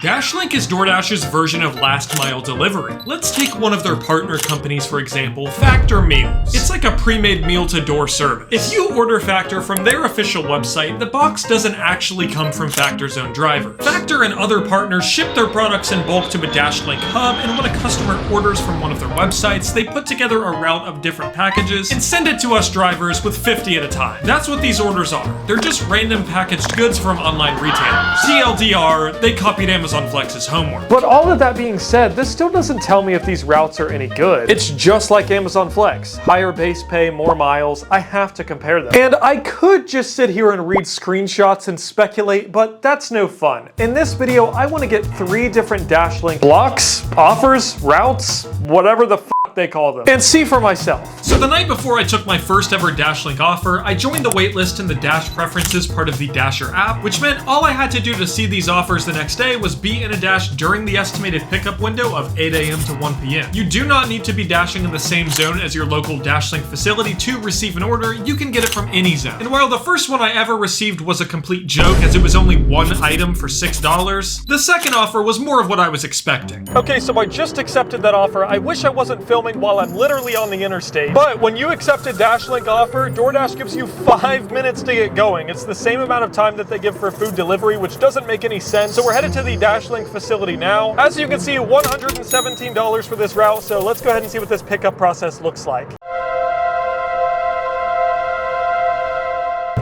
DashLink is DoorDash's version of last mile delivery. Let's take one of their partner companies for example, Factor Meals. It's like a pre-made meal to door service. If you order Factor from their official website, the box doesn't actually come from Factor's own driver. Factor and other partners ship their products in bulk to a DashLink hub, and when a customer orders from one of their websites, they put together a route of different packages and send it to us drivers with 50 at a time. That's what these orders are. They're just random packaged goods from online retailers. TLDR, they copied Amazon Flex's homework. But all of that being said, this still doesn't tell me if these routes are any good. It's just like Amazon Flex. Higher base pay, more miles. I have to compare them. And I could just sit here and read screenshots and speculate, but that's no fun. In this video, I want to get 3 different DashLink blocks, offers, routes, whatever the they call them, and see for myself. So the night before I took my first ever DashLink offer, I joined the waitlist in the Dash Preferences part of the Dasher app, which meant all I had to do to see these offers the next day was be in a Dash during the estimated pickup window of 8 a.m. to 1 p.m. You do not need to be dashing in the same zone as your local DashLink facility to receive an order. You can get it from any zone. And while the first one I ever received was a complete joke as it was only one item for $6, the second offer was more of what I was expecting. Okay, so I just accepted that offer. I wish I wasn't filming while I'm literally on the interstate. But when you accept a DashLink offer, DoorDash gives you 5 minutes to get going. It's the same amount of time that they give for food delivery, which doesn't make any sense. So we're headed to the DashLink facility now. As you can see, $117 for this route. So let's go ahead and see what this pickup process looks like.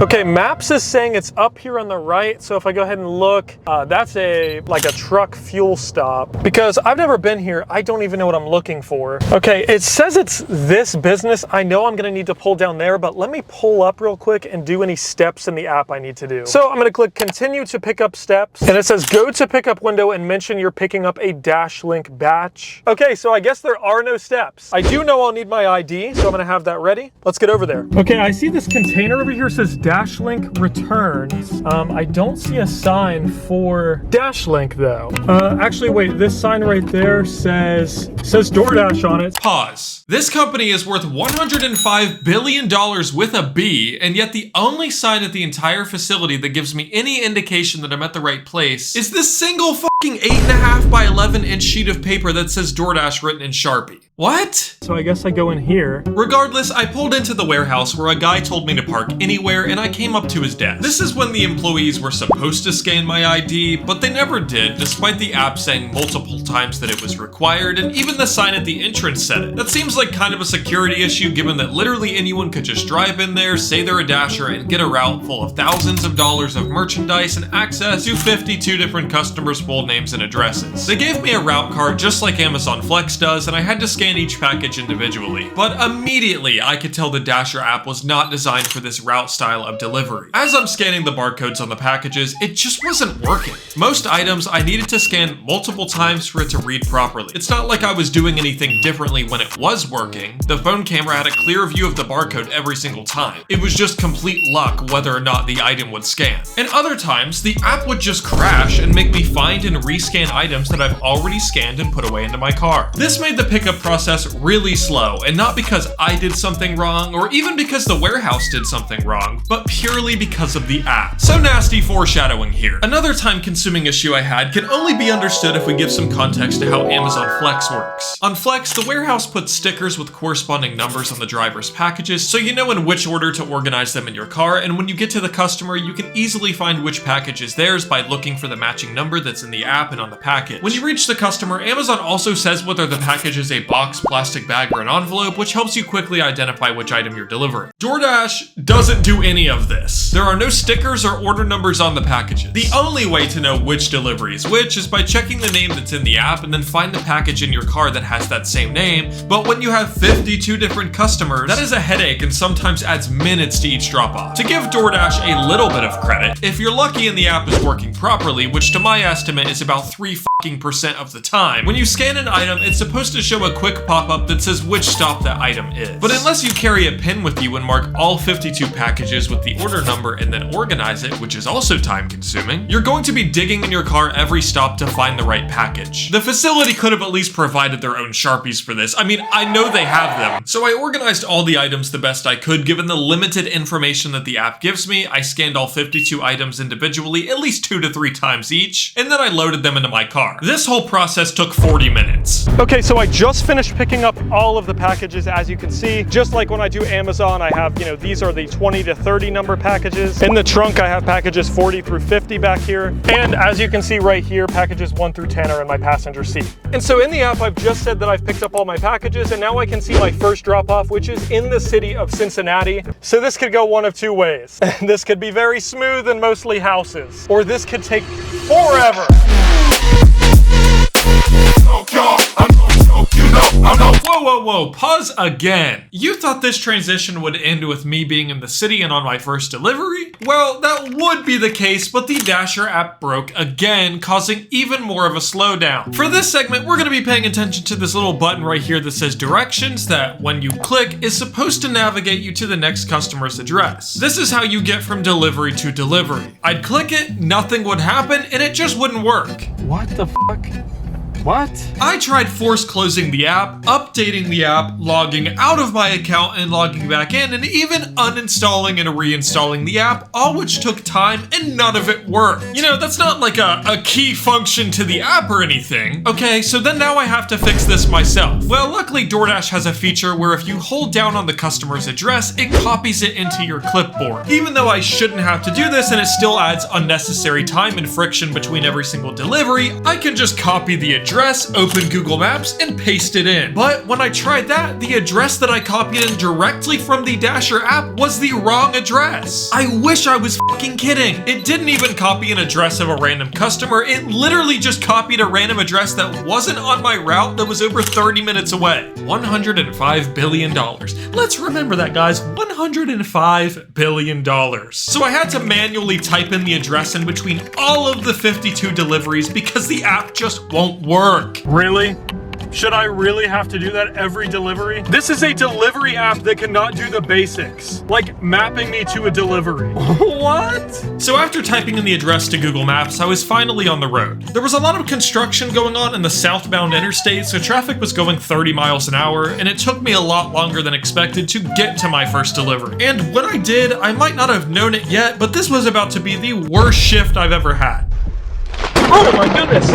Okay, Maps is saying it's up here on the right, so if I go ahead and look, that's like a truck fuel stop. Because I've never been here, I don't even know what I'm looking for. Okay, it says it's this business. I know I'm gonna need to pull down there, but let me pull up real quick and do any steps in the app I need to do. So I'm gonna click continue to pick up steps, and it says go to pickup window and mention you're picking up a DashLink batch. Okay, so I guess there are no steps. I do know I'll need my ID, so I'm gonna have that ready. Let's get over there. Okay, I see this container over here says DashLink returns. I don't see a sign for DashLink though. Actually, wait, this sign right there says DoorDash on it. Pause. This company is worth $105 billion with a B, and yet the only sign at the entire facility that gives me any indication that I'm at the right place is this single fucking 8.5 by 11 inch sheet of paper that says DoorDash written in Sharpie. What? So I guess I go in here. Regardless, I pulled into the warehouse where a guy told me to park anywhere, and I came up to his desk. This is when the employees were supposed to scan my ID, but they never did, despite the app saying multiple times that it was required, and even the sign at the entrance said it. That seems like kind of a security issue, given that literally anyone could just drive in there, say they're a Dasher, and get a route full of thousands of dollars of merchandise and access to 52 different customers' full names and addresses. They gave me a route card just like Amazon Flex does, and I had to scan each package individually. But immediately, I could tell the Dasher app was not designed for this route style of delivery. As I'm scanning the barcodes on the packages, it just wasn't working. Most items, I needed to scan multiple times for it to read properly. It's not like I was doing anything differently when it was working. The phone camera had a clear view of the barcode every single time. It was just complete luck whether or not the item would scan. And other times, the app would just crash and make me find and rescan items that I've already scanned and put away into my car. This made the pickup process really slow, and not because I did something wrong or even because the warehouse did something wrong, but purely because of the app. So nasty foreshadowing here. Another time-consuming issue I had can only be understood if we give some context to how Amazon Flex works. On Flex, the warehouse puts stickers with corresponding numbers on the driver's packages, so you know in which order to organize them in your car, and when you get to the customer, you can easily find which package is theirs by looking for the matching number that's in the app and on the package. When you reach the customer, Amazon also says whether the package is a box, plastic bag, or an envelope, which helps you quickly identify which item you're delivering. DoorDash doesn't do any of this. There are no stickers or order numbers on the packages. The only way to know which delivery is which is by checking the name that's in the app and then find the package in your car that has that same name. But when you have 52 different customers, that is a headache and sometimes adds minutes to each drop-off. To give DoorDash a little bit of credit, if you're lucky and the app is working properly, which to my estimate is about 3 percent of the time. When you scan an item, it's supposed to show a quick pop-up that says which stop that item is. But unless you carry a pin with you and mark all 52 packages with the order number and then organize it, which is also time consuming, you're going to be digging in your car every stop to find the right package. The facility could have at least provided their own Sharpies for this. I mean, I know they have them. So I organized all the items the best I could given the limited information that the app gives me. I scanned all 52 items individually at least 2 to 3 times each, and then I loaded them into my car. This whole process took 40 minutes. Okay, so I just finished picking up all of the packages, as you can see. Just like when I do Amazon, I have, these are the 20 to 30 number packages. In the trunk, I have packages 40 through 50 back here. And as you can see right here, packages 1 through 10 are in my passenger seat. And so in the app, I've just said that I've picked up all my packages, and now I can see my first drop off, which is in the city of Cincinnati. So this could go one of 2 ways. This could be very smooth and mostly houses, or this could take forever. Whoa, pause again. You thought this transition would end with me being in the city and on my first delivery? Well, that would be the case, but the Dasher app broke again, causing even more of a slowdown. For this segment, we're gonna be paying attention to this little button right here that says directions that, when you click, is supposed to navigate you to the next customer's address. This is how you get from delivery to delivery. I'd click it, nothing would happen, and it just wouldn't work. What the fuck? What? I tried force closing the app, updating the app, logging out of my account and logging back in, and even uninstalling and reinstalling the app, all which took time and none of it worked. That's not like a key function to the app or anything. Okay, so then now I have to fix this myself. Well, luckily DoorDash has a feature where if you hold down on the customer's address, it copies it into your clipboard. Even though I shouldn't have to do this and it still adds unnecessary time and friction between every single delivery, I can just copy the address, open Google Maps, and paste it in. But when I tried that, the address that I copied in directly from the Dasher app was the wrong address. I wish I was fucking kidding. It didn't even copy an address of a random customer. It literally just copied a random address that wasn't on my route that was over 30 minutes away. $105 billion. Let's remember that, guys. $105 billion. So I had to manually type in the address in between all of the 52 deliveries because the app just won't work. Really? Should I really have to do that every delivery? This is a delivery app that cannot do the basics, like mapping me to a delivery. What? So after typing in the address to Google Maps, I was finally on the road. There was a lot of construction going on in the southbound interstate, so traffic was going 30 miles an hour, and it took me a lot longer than expected to get to my first delivery. And when I did, I might not have known it yet, but this was about to be the worst shift I've ever had. Oh my goodness!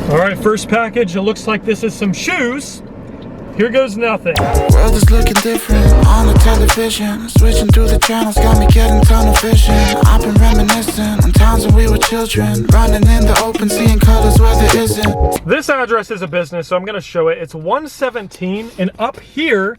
All right, first package. It looks like this is some shoes. Here goes nothing. World is looking different on the television. Switching through the channels got me getting tunnel vision. I've been reminiscing on times when we were children, running in the open, seeing colors where there isn't. This address is a business, so I'm gonna show it. It's 117, and up here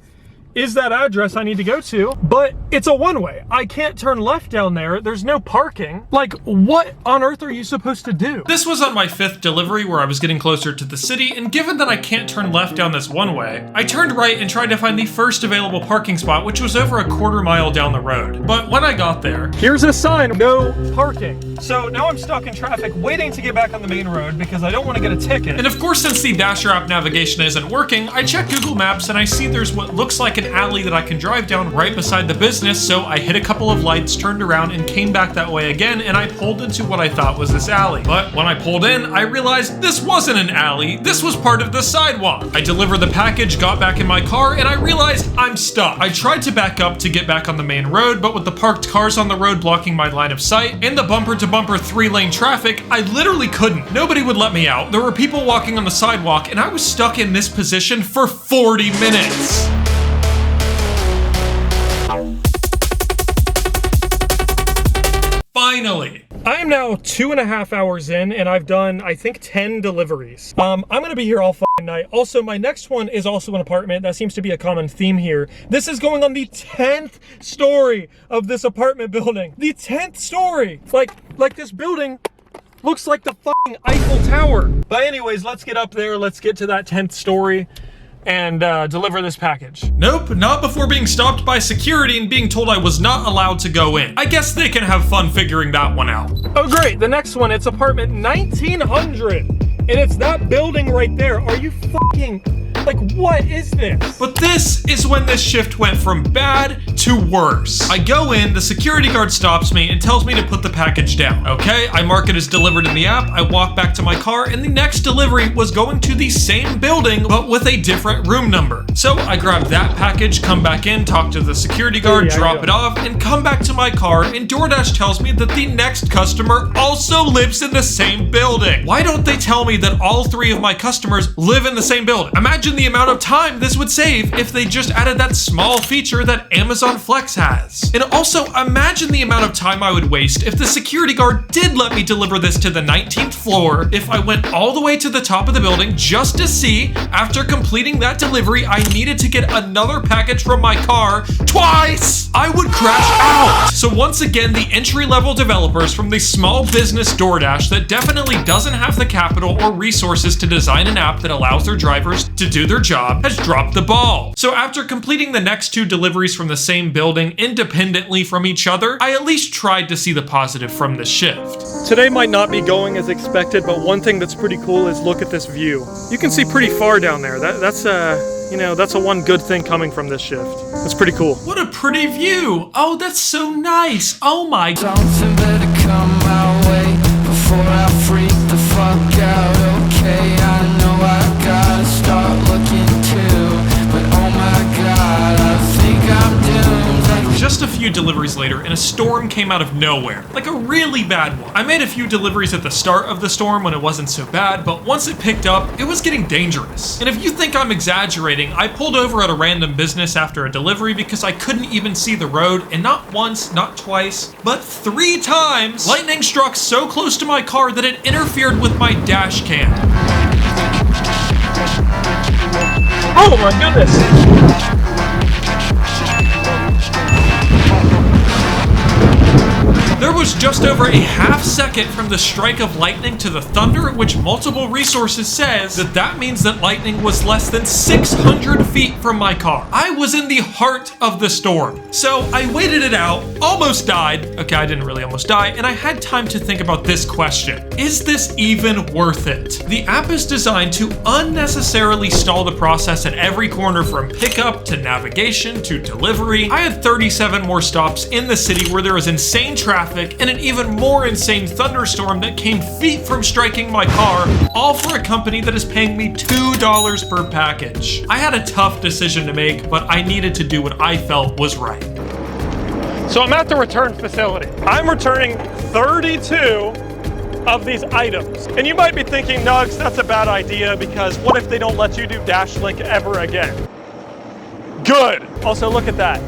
is that address I need to go to, but it's a one-way. I can't turn left down there. There's no parking. Like, what on earth are you supposed to do? This was on my 5th delivery where I was getting closer to the city, and given that I can't turn left down this one-way, I turned right and tried to find the first available parking spot, which was over a quarter mile down the road. But when I got there, here's a sign, no parking. So now I'm stuck in traffic waiting to get back on the main road because I don't want to get a ticket. And of course, since the Dasher app navigation isn't working, I check Google Maps and I see there's what looks like an alley that I can drive down right beside the business, so I hit a couple of lights, turned around, and came back that way again, and I pulled into what I thought was this alley. But when I pulled in, I realized this wasn't an alley, this was part of the sidewalk. I delivered the package, got back in my car, and I realized I'm stuck. I tried to back up to get back on the main road, but with the parked cars on the road blocking my line of sight, and the bumper-to-bumper 3-lane traffic, I literally couldn't. Nobody would let me out. There were people walking on the sidewalk, and I was stuck in this position for 40 minutes. Finally. I am now 2.5 hours in, and I've done, I think, 10 deliveries. I'm gonna be here all fucking night. Also, my next one is also an apartment. That seems to be a common theme here. This is going on the 10th story of this apartment building. The 10th story! Like this building looks like the fucking Eiffel Tower. But anyways, let's get up there. Let's get to that 10th story. and deliver this package? Nope, not before being stopped by security and being told I was not allowed to go in. I guess they can have fun figuring that one out. Oh great, the next one, it's apartment 1900. And it's that building right there. Are you fucking... Like, what is this? But this is when this shift went from bad to worse. I go in, the security guard stops me and tells me to put the package down. Okay, I mark it as delivered in the app, I walk back to my car, and the next delivery was going to the same building, but with a different room number. So I grab that package, come back in, talk to the security guard, drop it off, and come back to my car, and DoorDash tells me that the next customer also lives in the same building. Why don't they tell me that all 3 of my customers live in the same building? Imagine the amount of time this would save if they just added that small feature that Amazon Flex has. And also imagine the amount of time I would waste if the security guard did let me deliver this to the 19th floor, if I went all the way to the top of the building just to see, after completing that delivery, I needed to get another package from my car twice! I would crash out! So once again, the entry-level developers from the small business DoorDash that definitely doesn't have the capital or resources to design an app that allows their drivers to do their job has dropped the ball. So after completing the next 2 deliveries from the same building independently from each other, I at least tried to see the positive from this shift. Today might not be going as expected, but one thing that's pretty cool is look at this view. You can see pretty far down there. That's a one good thing coming from this shift. That's pretty cool. What a pretty view. Oh, that's so nice. Oh my God. Something better come my way before I freak the fuck out. Okay, I know I gotta start looking too, but oh my God, I think I'm doomed. Just a few deliveries later, and a storm came out of nowhere. Like a really bad one. I made a few deliveries at the start of the storm when it wasn't so bad, but once it picked up, it was getting dangerous. And if you think I'm exaggerating, I pulled over at a random business after a delivery because I couldn't even see the road, and not once, not twice, but 3 times, lightning struck so close to my car that it interfered with my dash cam. Oh my goodness! There was just over a half second from the strike of lightning to the thunder, which multiple resources says that means that lightning was less than 600 feet from my car. I was in the heart of the storm. So I waited it out, almost died. Okay, I didn't really almost die, and I had time to think about this question. Is this even worth it? The app is designed to unnecessarily stall the process at every corner from pickup to navigation to delivery. I had 37 more stops in the city where there was insane traffic and an even more insane thunderstorm that came feet from striking my car, all for a company that is paying me $2 per package. I had a tough decision to make, but I needed to do what I felt was right. So I'm at the return facility. I'm returning 32 of these items. And you might be thinking, Nuggs, that's a bad idea because what if they don't let you do DashLink ever again? Good. Also, look at that.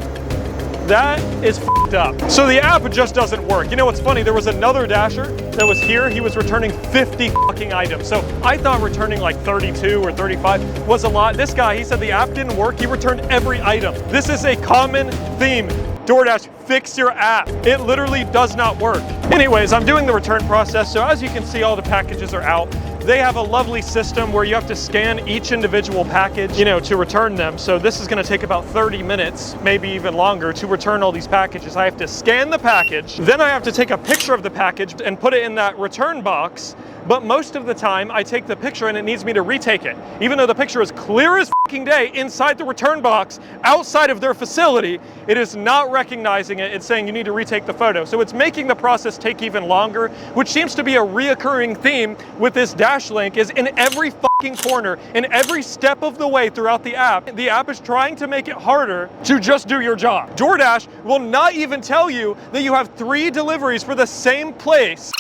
That is f***ed up. So the app just doesn't work. You know what's funny? There was another Dasher that was here. He was returning 50 fucking items. So I thought returning like 32 or 35 was a lot. This guy, he said the app didn't work. He returned every item. This is a common theme. DoorDash, fix your app. It literally does not work. Anyways, I'm doing the return process. So as you can see, all the packages are out. They have a lovely system where you have to scan each individual package, to return them. So this is gonna take about 30 minutes, maybe even longer, to return all these packages. I have to scan the package, then I have to take a picture of the package and put it in that return box. But most of the time, I take the picture and it needs me to retake it. Even though the picture is clear as fucking day inside the return box, outside of their facility, it is not recognizing it. It's saying you need to retake the photo. So it's making the process take even longer, which seems to be a reoccurring theme with this DashLink, is in every fucking corner, in every step of the way throughout the app is trying to make it harder to just do your job. DoorDash will not even tell you that you have 3 deliveries for the same place.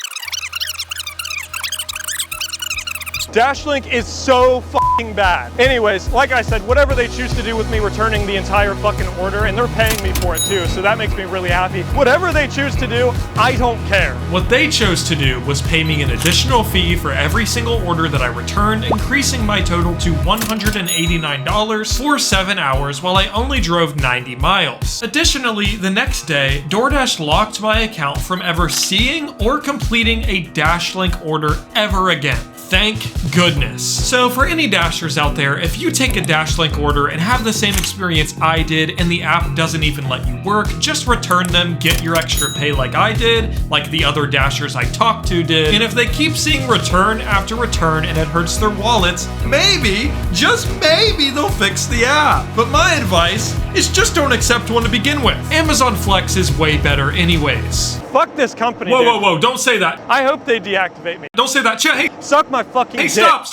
DashLink is so fucking bad. Anyways, like I said, whatever they choose to do with me returning the entire fucking order, and they're paying me for it too, so that makes me really happy. Whatever they choose to do, I don't care. What they chose to do was pay me an additional fee for every single order that I returned, increasing my total to $189 for 7 hours while I only drove 90 miles. Additionally, the next day, DoorDash locked my account from ever seeing or completing a DashLink order ever again. Thank goodness. So for any Dashers out there, if you take a DashLink order and have the same experience I did and the app doesn't even let you work, just return them, get your extra pay like I did, like the other Dashers I talked to did. And if they keep seeing return after return and it hurts their wallets, maybe, just maybe they'll fix the app. But my advice is just don't accept one to begin with. Amazon Flex is way better anyways. Fuck this company, Whoa, dude. whoa, whoa, don't say that. I hope they deactivate me. Don't say that. Hey, Suck my fucking dick. stop.